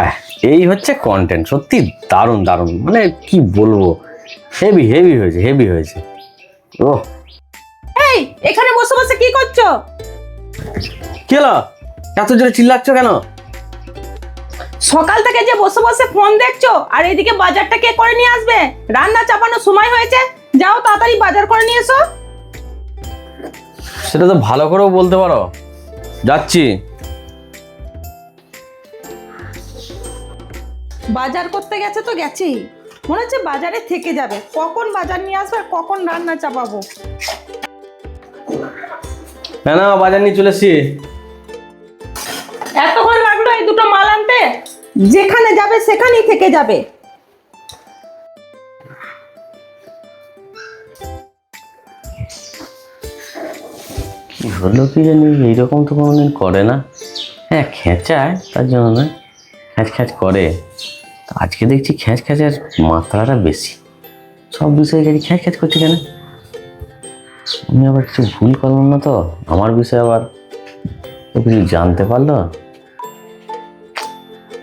আহ, এই হচ্ছে কন্টেন্ট, সত্যি দারুণ দারুণ, মানে কি বলবো, হেভি হেভি হয়েছে, হেভি হয়েছে। ও এই এখানে বসে বসে কি করছো? কি হলো, এত জোরে চিল্লাচ্ছ কেন? সকাল থেকে যে বসে বসে ফোন দেখছো, আর এদিকে বাজারটা কে করে নিয়ে আসবে? রান্না চাপানোর সময় হয়েছে, যাও তাড়াতাড়ি বাজার করে নিয়ে এসো। সেটা তো ভালো করেও বলতে পারো, যাচ্ছি। বাজার করতে গেছে তো গেছি, মনে হচ্ছে বাজারে থেকে যাবে, কখন বাজার নিয়ে আসবে আর কখন রান্না চাপাবো। না না, বাজার নিয়ে চলে এসছি। এতক্ষণ লাগলো এই দুটো মাল আনতে? যেখানে যাবে সেখানেই থেকে যাবে। কি হলো কি জানি, এইরকম তো কোনোদিন করে না। হ্যাঁ খেঁচায়, তার জন্য না, খ্যাঁচ খ্যাঁচ করে। আজকে দেখছি খ্যাঁচ খ্যাঁচের মাত্রাটা বেশি, সব বিষয়ে গেছি খ্যাঁচ খ্যাঁচ করছে কেন? আমি আবার কিছু ভুল করলাম না তো? আমার বিষয়ে আবার তো কিছু জানতে পারলো?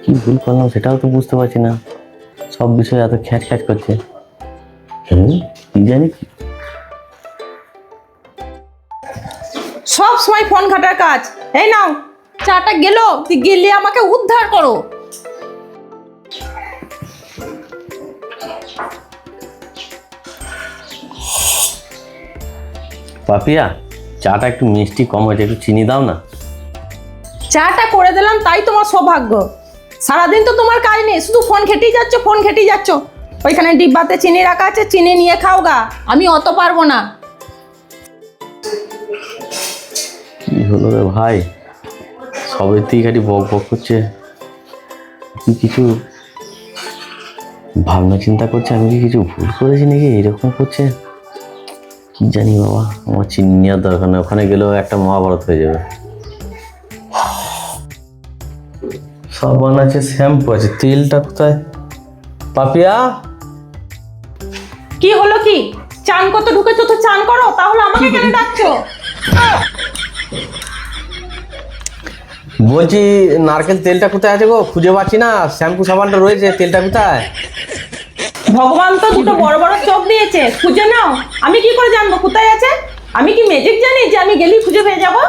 কি ভুল করলাম সেটাও তো বুঝতে পারছি না, সব বিষয়ে এত খ্যাঁচ খ্যাঁচ করছে। কি জানি। সব সময় ফোন ঘাটার কাজ। এই নাও চাটা গেলো, তুই গেলে আমাকে উদ্ধার করো। পাপিয়া, চাটা একটু মিষ্টি কম হয়েছে, একটু চিনি দাও না। চাটা করে দিলাম তাই তোমার সৌভাগ্য। সারাদিন তো তোমার কাজ নেই, শুধু ফোন ঘেটেই যাচ্ছ, ফোন ঘেটেই যাচ্ছ। ওইখানে ডিব্বাতে চিনি রাখা আছে, চিনি নিয়ে খাও গা, আমি অত পারবো না। কি হলো রে ভাই, সবেতেই খালি বক বক করছে। কি কিছু ভাবনা চিন্তা করছে, আমি কি কিছু ভুল করেছি নাকি এরকম করছে? কি জানি বাবা, আমার চিনি নেওয়ার দরকার নেই, ওখানে গেলেও একটা মহাভারত হয়ে যাবে। সাবান আছে, শ্যাম্পু আছে, তেলটা কোথায়? পাপিয়া, কি হলো কি? চান করতে ঢুকেছো তো চান করো, তাহলে আমাকে কেন ডাকছো? বলছি নারকেল তেলটা কোথায় আছে গো, খুঁজে পাচ্ছি না। শ্যাম্পু সাবানটা রয়েছে, তেলটা কোথায়? ভগবান তো দুটো বড় বড় চোখ দিয়েছে, খুঁজে নাও। আমি কি করে জানবো কোথায় আছে? আমি কি ম্যাজিক জানি যে আমি গেলেই খুঁজে পেয়ে যাবো?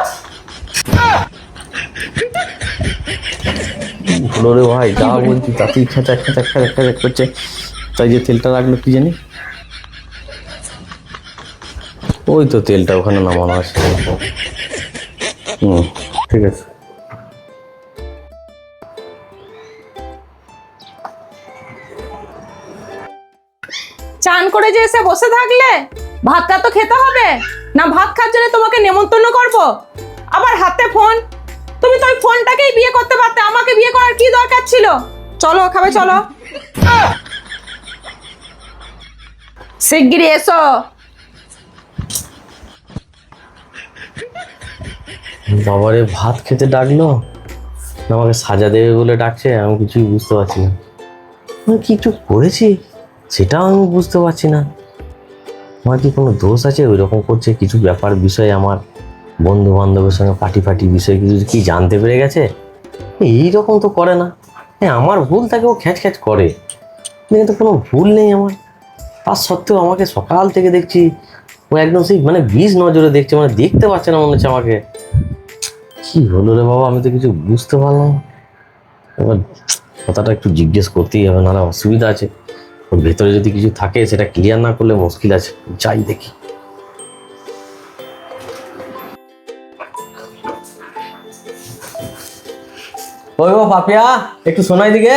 হলো রে ভাই, যা বলছি তাতেই খেঁচা খেঁচা খেঁচা খেঁচা করছে। তাই যে তেলটা রাখলো কি জানি, ওই তো তেলটা ওখানে নামানো আছে। ঠিক আছে। চান করে যে এসে বসে থাকলে ভাতটা তো খেতে হবে না? ভাত খাওয়ার জন্য তোমাকে নেমন্তন্ন করব, আবার হাতে ফোন। তুমি তো ওই ফোনটাকেই বিয়ে করতে পারতে, আমাকে বিয়ে করার কি দরকার ছিল? চলো খাবে, চলো শিগগিরই এসো। বাবারে, ভাত খেতে ডাকলো না আমাকে সাজা দেবে বলে ডাকছে? আমি কিছুই বুঝতে পারছি না, আমি কিছু করেছি সেটাও আমি বুঝতে পারছি না। আমার কি কোনো দোষ আছে ওই রকম করছে? কিছু ব্যাপার বিষয়ে আমার বন্ধু বান্ধবের সঙ্গে পার্টি ফাটি বিষয়ে কিছু কি জানতে পেরে গেছে? এইরকম তো করে না। হ্যাঁ আমার ভুল থাকে, ও খ্যাঁচ খ্যাঁচ করে, কিন্তু কোনো ভুল নেই আমার। তার সত্ত্বেও আমাকে সকাল থেকে দেখছি ও একদম সেই মানে বিষ নজরে দেখছে, মানে দেখতে পাচ্ছে না মনে হচ্ছে আমাকে। কি হলো রে বাবা, আমি তো কিছু বুঝতে পারলাম না। এবার কথাটা একটু জিজ্ঞেস করতেই হবে, নাহলে অসুবিধা আছে। ওর ভেতরে যদি কিছু থাকে সেটা ক্লিয়ার না করলে মুশকিল আছে। যাই দেখি। ওই ও পাপিয়া, একটু শোনাই দিকে।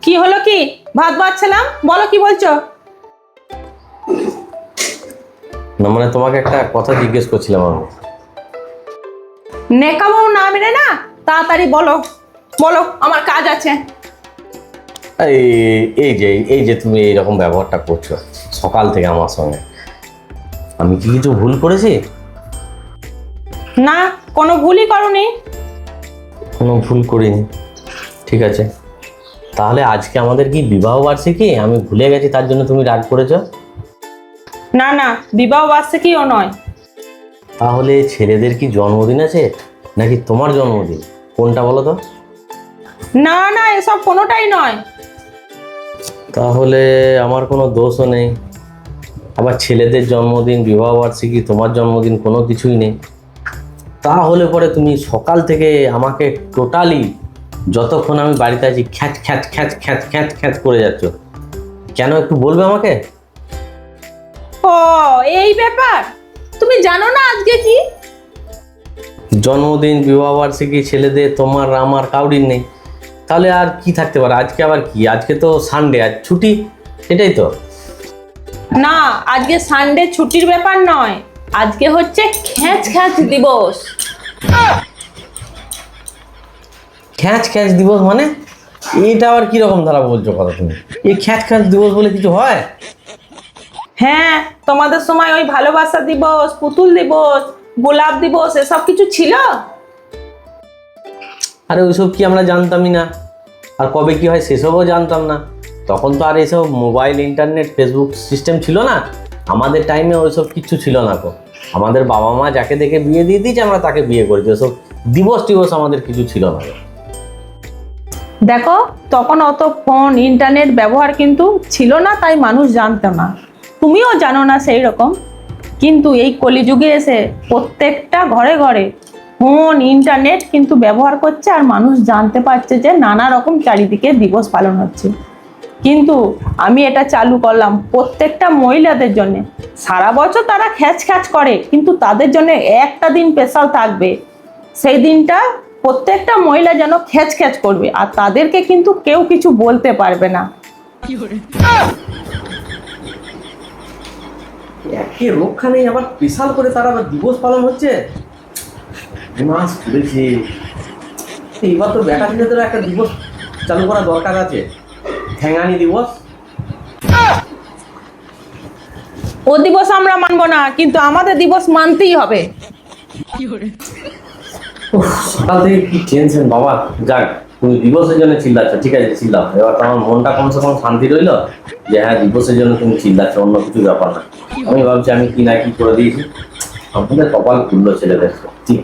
কি হলো কি? ভাত বাড়ছিলাম, বলো কি বলছো? না মানে তোমাকে একটা কথা জিজ্ঞেস করছিলাম আমি। নেকামো না মেরে না, তাড়াতাড়ি বলো বলো, আমার কাজ আছে। এই এই যে তুমি এইরকম ব্যবহারটা করছো সকাল থেকে আমার সঙ্গে, আমি কি কিছু ভুল করেছি? না, কোনো ভুলই করোনি। কোনো ভুল করিনি, ঠিক আছে। তাহলে আজকে আমাদের কি বিবাহ বার্ষিকী? আমি ভুলে গেছি, তার জন্য তুমি রাগ করেছো? না না, বিবাহ বার্ষিকীও নয়। তাহলে ছেলেদের কি জন্মদিন আছে নাকি তোমার জন্মদিন, কোনটা বলো তো? না না, এসব কোনোটাই নয়। তাহলে আমার কোনো দোষও নেই, আবার ছেলেদের জন্মদিন, বিবাহবার্ষিকী, তোমার জন্মদিন কোনো কিছুই নেই। তাহলে পরে তুমি সকাল থেকে আমাকে টোটালি, যতক্ষণ আমি বাড়িতে আছি, খ্যাচ খ্যাচ খ্যাচ খ্যাচ খ্যাচ খ্যাচ করে যাচ্ছ। কেন একটু বলবে আমাকে? ও, এই ব্যাপার। তুমি জানো না আজকে কি? জন্মদিন, বিবাহবার্ষিকী ছেলেদের, তোমার আমার কাউরির নেই। তাহলে আর কি থাকতে পারে? আজকে আবার কি? আজকে তো সানডে, আজ ছুটি, এটাই তো। না, আজকে সানডে ছুটির ব্যাপার নয়, আজকে হচ্ছে খ্যাচ খ্যাচ দিবস। খ্যাচ খ্যাচ দিবস মানে? এটা আবার কিরকম ধারা বলছো কথা তুমি? এই খ্যাচ খ্যাচ দিবস বলে কিছু হয়? হ্যাঁ, তোমাদের সময় ওই ভালোবাসা দিবস, পুতুল দিবস, গোলাপ দিবস এসব কিছু ছিল। আরে ওইসব কি আমরা জানতামই না, আর কবে কি হয় সেসবও জানতাম না। তখন তো আর এইসব মোবাইল, ইন্টারনেট, ফেসবুক সিস্টেম ছিল না। আমাদের টাইমে ওইসব কিছু ছিল না তো। আমাদের বাবা মা যাকে দেখে বিয়ে দিয়ে দিয়েছে, আমরা তাকে বিয়ে করেছি। ওসব দিবস টিবস আমাদের কিছু ছিল না। দেখো, তখন অত ফোন, ইন্টারনেট ব্যবহার কিন্তু ছিল না, তাই মানুষ জানতো না। তুমিও জানো না সেই রকম। কিন্তু এই কলিযুগে এসে প্রত্যেকটা ঘরে ঘরে ফোন, ইন্টারনেট কিন্তু ব্যবহার করছে, আর মানুষ জানতে পারছে যে নানা রকম চারিদিকে দিবস পালন হচ্ছে। কিন্তু আমি এটা চালু করলাম প্রত্যেকটা মহিলাদের জন্য। সারা বছর তারা খ্যাচ খ্যাচ করে, কিন্তু তাদের জন্য একটা দিন স্পেশাল থাকবে। সেই দিনটা প্রত্যেকটা মহিলা যেন খ্যাচ খ্যাচ করবে, আর তাদেরকে কিন্তু কেউ কিছু বলতে পারবে না। একে রক্ষা নেই, আবার বিশাল করে তারা আবার দিবস পালন হচ্ছে। মাস ঘুরেছে, এবার তো বেটা ছেলেদের একটা দিবস চালু করা দরকার আছে, ঠ্যাঙানি দিবস। ও দিবস আমরা মানবো না, কিন্তু আমাদের দিবস মানতেই হবে। সকাল থেকে কি টেনশন বাবা। যাক, তুমি দিবসের জন্য চিল্লাচ্ছ, ঠিক আছে চিল্লাও। এবার তো আমার মনটা কমসে কম শান্তি রইলো যে হ্যাঁ, দিবসের জন্য তুমি চিল্লাচ্ছ, অন্য কিছু ব্যাপার না। আমি ভাবছি আমি কি না কি করে দিয়েছি। আমাদের কপাল খুললো ছেলেদের, ঠিক।